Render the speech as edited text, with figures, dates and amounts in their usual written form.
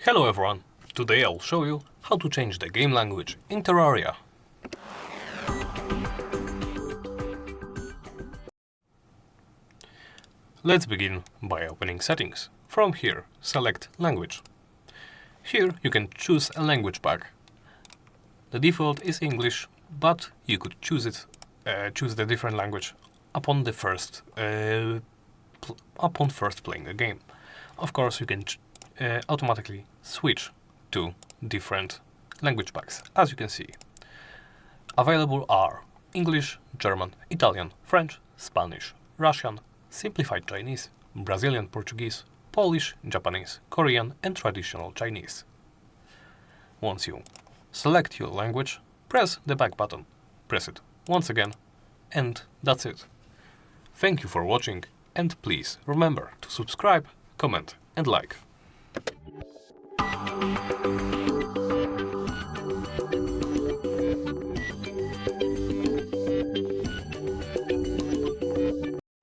Hello everyone! Today I'll show you how to change the game language in Terraria. Let's begin by opening Settings. From here, select Language. Here you can choose a language pack. The default is English, but you could choose the different language upon first playing the game. Of course, you can automatically switch to different language packs, as you can see. Available are English, German, Italian, French, Spanish, Russian, Simplified Chinese, Brazilian Portuguese, Polish, Japanese, Korean and Traditional Chinese. Once you select your language, press the back button, press it once again, and that's it. Thank you for watching, and please remember to subscribe, comment and like.